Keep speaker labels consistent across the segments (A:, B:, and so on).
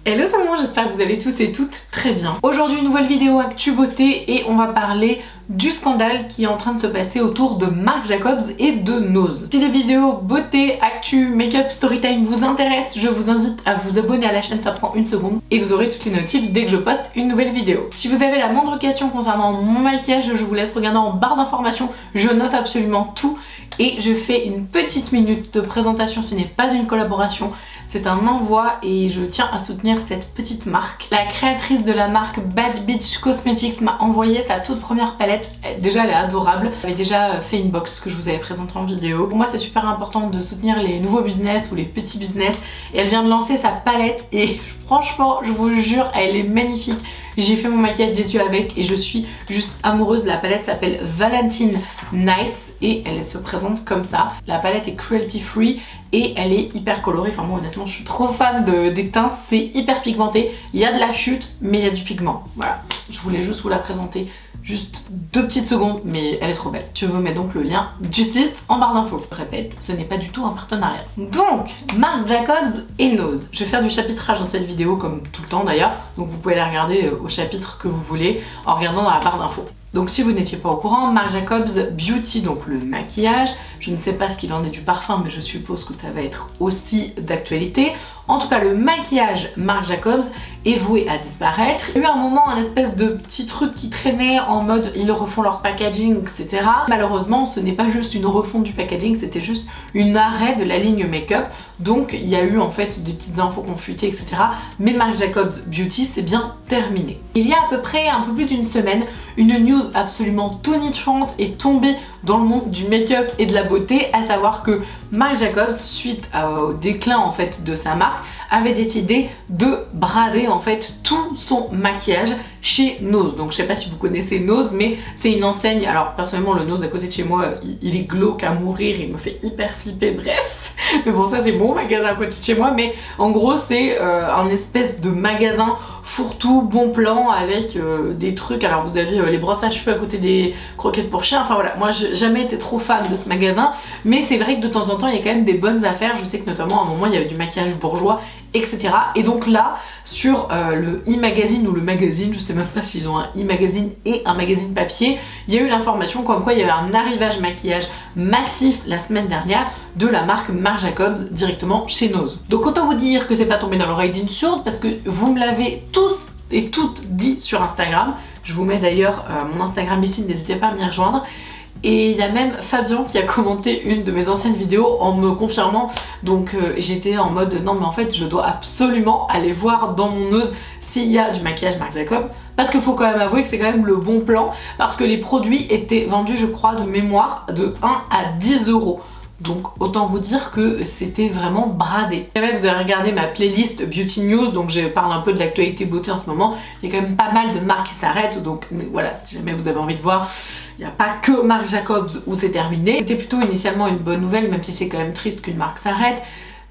A: Hello tout le monde, j'espère que vous allez tous et toutes très bien. Aujourd'hui, une nouvelle vidéo Actu Beauté et on va parler du scandale qui est en train de se passer autour de Marc Jacobs et de Nose. Si les vidéos beauté, actu, make-up, storytime vous intéressent, je vous invite à vous abonner à la chaîne, ça prend une seconde et vous aurez toutes les notifs dès que je poste une nouvelle vidéo. Si vous avez la moindre question concernant mon maquillage, je vous laisse regarder en barre d'informations, je note absolument tout et je fais une petite minute de présentation, ce n'est pas une collaboration. C'est un envoi et je tiens à soutenir cette petite marque. La créatrice de la marque Bad Bitch Cosmetics m'a envoyé sa toute première palette. Déjà elle est adorable. J'avais déjà fait une box que je vous avais présentée en vidéo. Pour moi c'est super important de soutenir les nouveaux business ou les petits business. Et elle vient de lancer sa palette et franchement je vous jure elle est magnifique. J'ai fait mon maquillage des yeux avec et je suis juste amoureuse. La palette s'appelle Valentine Nights et elle se présente comme ça. La palette est cruelty free et elle est hyper colorée. Enfin moi honnêtement je suis trop fan des teintes. C'est hyper pigmenté. Il y a de la chute mais il y a du pigment. Voilà, je voulais juste vous la présenter. Juste 2 petites secondes, mais elle est trop belle. Je vous mets donc le lien du site en barre d'infos. Je répète, ce n'est pas du tout un partenariat. Donc, Marc Jacobs et Nose. Je vais faire du chapitrage dans cette vidéo comme tout le temps d'ailleurs. Donc vous pouvez la regarder au chapitre que vous voulez en regardant dans la barre d'infos. Donc si vous n'étiez pas au courant, Marc Jacobs Beauty, donc le maquillage, je ne sais pas ce qu'il en est du parfum, mais je suppose que ça va être aussi d'actualité. En tout cas, le maquillage Marc Jacobs est voué à disparaître. Il y a eu un moment, un espèce de petit truc qui traînait en mode ils refont leur packaging, etc. Malheureusement, ce n'est pas juste une refonte du packaging, c'était juste une arrêt de la ligne make-up. Donc il y a eu en fait des petites infos qui ont fuité, etc. Mais Marc Jacobs Beauty, c'est bien terminé. Il y a à peu près un peu plus d'une semaine, une news absolument tonitruante est tombée dans le monde du make-up et de la beauté, à savoir que Marc Jacobs, suite au déclin en fait de sa marque, avait décidé de brader en fait tout son maquillage chez Nose. Donc je sais pas si vous connaissez Nose, mais c'est une enseigne. Alors personnellement le Nose à côté de chez moi il est glauque à mourir, il me fait hyper flipper, bref. Mais bon ça c'est mon magasin à côté de chez moi, mais en gros c'est un espèce de magasin fourre-tout, bon plan avec des trucs. Alors vous avez les brosses à cheveux à côté des croquettes pour chiens, enfin voilà, moi j'ai jamais été trop fan de ce magasin, mais c'est vrai que de temps en temps il y a quand même des bonnes affaires. Je sais que notamment à un moment il y avait du maquillage bourgeois, etc. Et donc là sur le e-magazine ou le magazine, je sais même pas s'ils ont un e-magazine et un magazine papier, il y a eu l'information comme quoi il y avait un arrivage maquillage massif la semaine dernière de la marque Marc Jacobs directement chez Nose. Donc autant vous dire que c'est pas tombé dans l'oreille d'une sourde parce que vous me l'avez tous et toutes dit sur Instagram. Je vous mets d'ailleurs mon Instagram ici, n'hésitez pas à m'y rejoindre. Et il y a même Fabien qui a commenté une de mes anciennes vidéos en me confirmant. Donc j'étais en mode non mais en fait je dois absolument aller voir dans mon Nose s'il y a du maquillage Marc Jacobs, parce qu'il faut quand même avouer que c'est quand même le bon plan, parce que les produits étaient vendus je crois de mémoire de 1 à 10 €. Donc autant vous dire que c'était vraiment bradé. Et vous avez regardé ma playlist Beauty News, donc je parle un peu de l'actualité beauté en ce moment. Il y a quand même pas mal de marques qui s'arrêtent, donc voilà, si jamais vous avez envie de voir, il n'y a pas que Marc Jacobs où c'est terminé. C'était plutôt initialement une bonne nouvelle, même si c'est quand même triste qu'une marque s'arrête.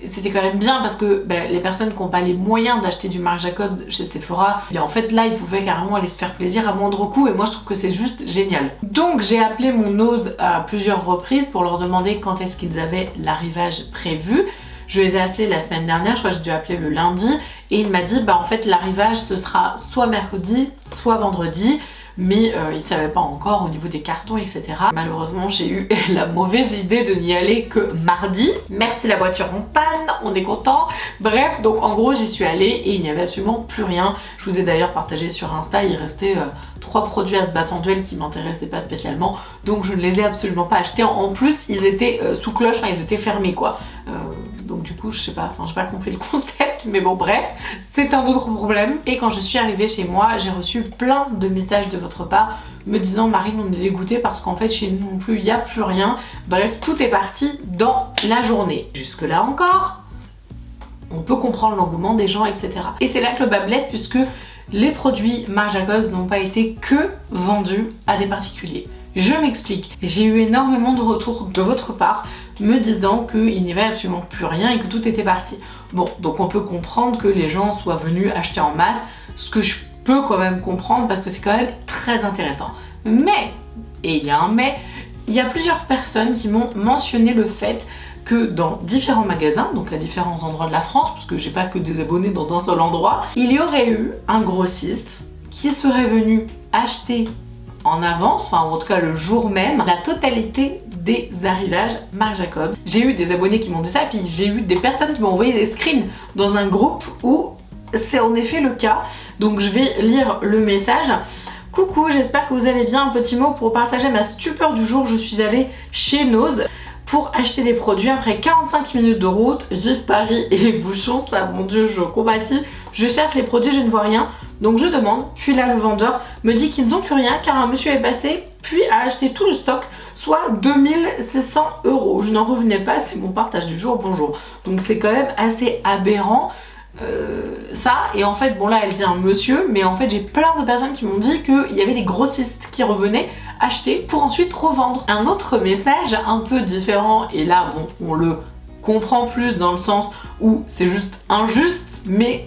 A: C'était quand même bien parce que les personnes qui n'ont pas les moyens d'acheter du Marc Jacobs chez Sephora, en fait là ils pouvaient carrément aller se faire plaisir à moindre coût, et moi je trouve que c'est juste génial. Donc j'ai appelé mon Nose à plusieurs reprises pour leur demander quand est-ce qu'ils avaient l'arrivage prévu. Je les ai appelés la semaine dernière, je crois que j'ai dû appeler le lundi, et il m'a dit en fait l'arrivage ce sera soit mercredi, soit vendredi. Mais il ne savait pas encore au niveau des cartons, etc. Malheureusement j'ai eu la mauvaise idée de n'y aller que mardi. Merci la voiture en panne, on est content. Bref, donc en gros j'y suis allée et il n'y avait absolument plus rien. Je vous ai d'ailleurs partagé sur Insta, il restait 3 produits à se battre en duel qui m'intéressaient pas spécialement. Donc je ne les ai absolument pas achetés. En plus ils étaient sous cloche, enfin ils étaient fermés quoi. Donc du coup je sais pas, j'ai pas compris le concept, mais bon bref, c'est un autre problème. Et quand je suis arrivée chez moi, j'ai reçu plein de messages de votre part me disant Marine on est dégoûtée parce qu'en fait chez nous non plus il n'y a plus rien. Bref, tout est parti dans la journée. Jusque là encore, on peut comprendre l'engouement des gens, etc. Et c'est là que le bas blesse, puisque les produits Marc Jacobs n'ont pas été que vendus à des particuliers. Je m'explique, j'ai eu énormément de retours de votre part me disant qu'il n'y avait absolument plus rien et que tout était parti. Bon, donc on peut comprendre que les gens soient venus acheter en masse, ce que je peux quand même comprendre parce que c'est quand même très intéressant. Mais, et il y a un mais, il y a plusieurs personnes qui m'ont mentionné le fait que dans différents magasins, donc à différents endroits de la France, parce que j'ai pas que des abonnés dans un seul endroit, il y aurait eu un grossiste qui serait venu acheter en avance, enfin en tout cas le jour même, la totalité des arrivages Marc Jacobs. J'ai eu des abonnés qui m'ont dit ça, puis j'ai eu des personnes qui m'ont envoyé des screens dans un groupe où c'est en effet le cas. Donc je vais lire le message. Coucou, j'espère que vous allez bien. Un petit mot pour partager ma stupeur du jour. Je suis allée chez Nose pour acheter des produits. Après 45 minutes de route, vive Paris et les bouchons, ça mon dieu, je compatis. Je cherche les produits, je ne vois rien. Donc je demande, puis là le vendeur me dit qu'ils n'ont plus rien car un monsieur est passé puis a acheté tout le stock, soit 2600 €. Je n'en revenais pas, c'est mon partage du jour, bonjour. Donc c'est quand même assez aberrant. Ça, et en fait bon là elle dit un monsieur, mais en fait j'ai plein de personnes qui m'ont dit qu'il y avait des grossistes qui revenaient acheter pour ensuite revendre. Un autre message un peu différent, et là bon on le comprend plus dans le sens où c'est juste injuste, mais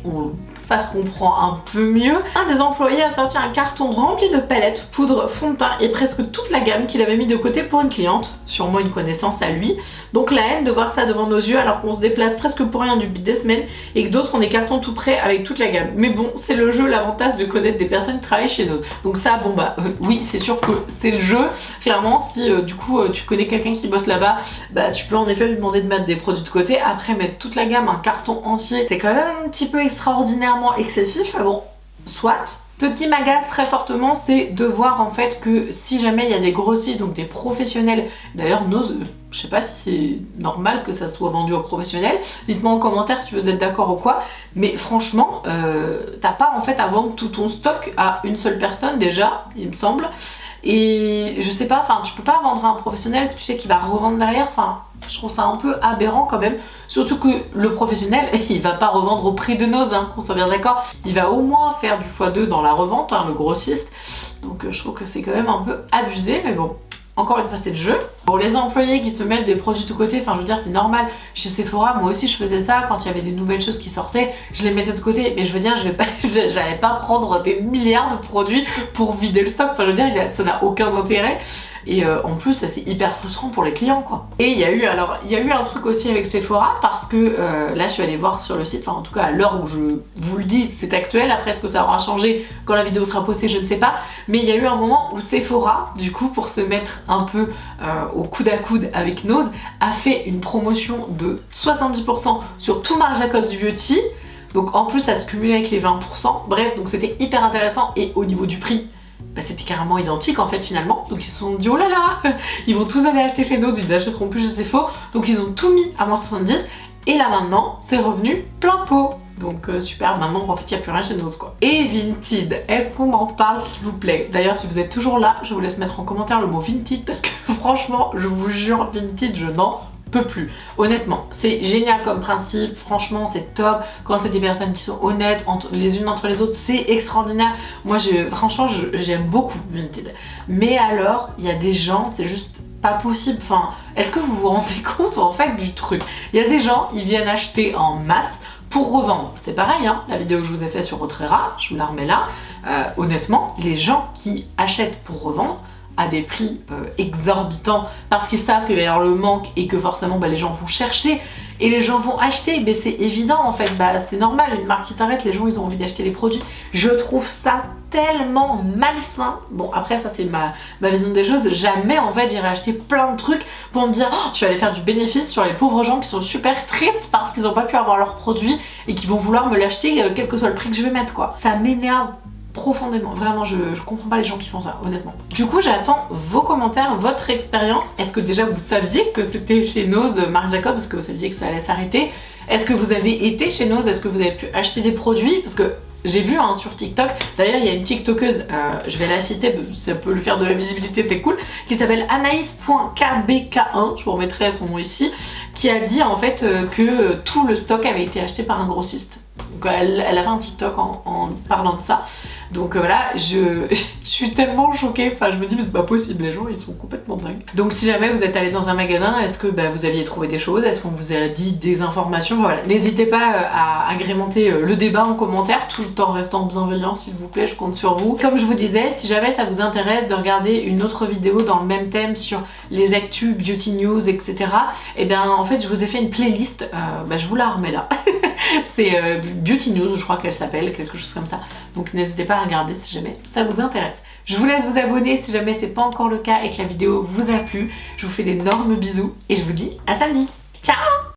A: ça se comprend un peu mieux. Un des employés a sorti un carton rempli de palettes, poudre, fond de teint et presque toute la gamme qu'il avait mis de côté pour une cliente, sûrement une connaissance à lui. Donc la haine de voir ça devant nos yeux alors qu'on se déplace presque pour rien depuis des semaines et que d'autres ont des cartons tout prêts avec toute la gamme. Mais bon, c'est le jeu, l'avantage de connaître des personnes qui travaillent chez nous. Donc ça, bon bah oui, c'est sûr que c'est le jeu. Clairement, si du coup tu connais quelqu'un qui bosse là-bas, bah tu peux en effet lui demander de mettre des produits de côté. Après mettre toute la gamme, un carton entier, c'est quand même un petit peu extraordinairement excessif, mais bon, soit. Ce qui m'agace très fortement, c'est de voir en fait que si jamais il y a des grossistes, donc des professionnels, d'ailleurs je sais pas si c'est normal que ça soit vendu aux professionnels, dites-moi en commentaire si vous êtes d'accord ou quoi, mais franchement, t'as pas en fait à vendre tout ton stock à une seule personne déjà, il me semble, et je sais pas, enfin tu peux pas vendre à un professionnel que tu sais qu'il va revendre derrière, enfin je trouve ça un peu aberrant quand même, surtout que le professionnel il va pas revendre au prix de Nose, hein, qu'on soit bien d'accord, il va au moins faire du x2 dans la revente, hein, le grossiste, donc je trouve que c'est quand même un peu abusé, mais bon. Encore une fois c'est le jeu. Pour les employés qui se mettent des produits de côté, enfin je veux dire c'est normal. Chez Sephora, moi aussi je faisais ça quand il y avait des nouvelles choses qui sortaient, je les mettais de côté. Mais je veux dire, j'allais pas prendre des milliards de produits pour vider le stock. Enfin je veux dire, ça n'a aucun intérêt. Et en plus c'est hyper frustrant pour les clients quoi. Et il y a eu un truc aussi avec Sephora parce que là je suis allée voir sur le site, enfin en tout cas à l'heure où je vous le dis c'est actuel, après est-ce que ça aura changé quand la vidéo sera postée je ne sais pas, mais il y a eu un moment où Sephora du coup pour se mettre un peu au coude à coude avec Nose a fait une promotion de 70% sur tout Marc Jacobs Beauty, donc en plus ça se cumulait avec les 20%, bref donc c'était hyper intéressant et au niveau du prix bah, c'était carrément identique en fait finalement, donc ils se sont dit oh là là, ils vont tous aller acheter chez Nose, ils n'achèteront plus chez Sephora, donc ils ont tout mis à moins 70 et là maintenant c'est revenu plein pot. Donc super, maintenant en fait il n'y a plus rien chez Nose quoi. Et Vinted, est-ce qu'on en parle s'il vous plaît? D'ailleurs si vous êtes toujours là, je vous laisse mettre en commentaire le mot Vinted parce que franchement je vous jure Vinted je n'en peux plus. Honnêtement, c'est génial comme principe, franchement c'est top, quand c'est des personnes qui sont honnêtes les unes entre les autres, c'est extraordinaire. Moi franchement j'aime beaucoup Vinted. Mais alors, il y a des gens, c'est juste pas possible, enfin, est-ce que vous vous rendez compte en fait du truc? Il y a des gens, ils viennent acheter en masse pour revendre. C'est pareil, hein, la vidéo que je vous ai fait sur Otrera, je vous la remets là. Honnêtement, les gens qui achètent pour revendre à des prix exorbitants parce qu'ils savent qu'il va y avoir le manque et que forcément bah, les gens vont chercher et les gens vont acheter, mais c'est évident en fait, bah, c'est normal, une marque qui s'arrête, les gens ils ont envie d'acheter les produits. Je trouve ça tellement malsain. Bon après ça c'est ma vision des choses, jamais en fait j'irai acheter plein de trucs pour me dire oh, je vais aller faire du bénéfice sur les pauvres gens qui sont super tristes parce qu'ils n'ont pas pu avoir leurs produits et qui vont vouloir me l'acheter quel que soit le prix que je vais mettre quoi. Ça m'énerve profondément, vraiment je comprends pas les gens qui font ça honnêtement. Du coup j'attends vos commentaires, votre expérience. Est-ce que déjà vous saviez que c'était chez Nose Marc Jacobs, est-ce que vous saviez que ça allait s'arrêter? Est-ce que vous avez été chez Nose? Est-ce que vous avez pu acheter des produits? Parce que j'ai vu hein, sur TikTok, d'ailleurs il y a une TikTokeuse, je vais la citer, ça peut lui faire de la visibilité, c'est cool, qui s'appelle Anaïs.kbk1, je vous remettrai son nom ici, qui a dit en fait que tout le stock avait été acheté par un grossiste. Donc elle a fait un TikTok en parlant de ça. Donc voilà, je suis tellement choquée, enfin je me dis mais c'est pas possible, les gens ils sont complètement dingues. Donc si jamais vous êtes allé dans un magasin, est-ce que vous aviez trouvé des choses, est-ce qu'on vous a dit des informations, voilà. N'hésitez pas à agrémenter le débat en commentaire, tout en restant bienveillant s'il vous plaît, je compte sur vous. Comme je vous disais, si jamais ça vous intéresse de regarder une autre vidéo dans le même thème sur les actus, beauty news, etc. Et bien en fait je vous ai fait une playlist, je vous la remets là. C'est Beauty News, je crois qu'elle s'appelle, quelque chose comme ça. Donc n'hésitez pas à regarder si jamais ça vous intéresse. Je vous laisse vous abonner si jamais c'est pas encore le cas et que la vidéo vous a plu. Je vous fais d'énormes bisous et je vous dis à samedi. Ciao!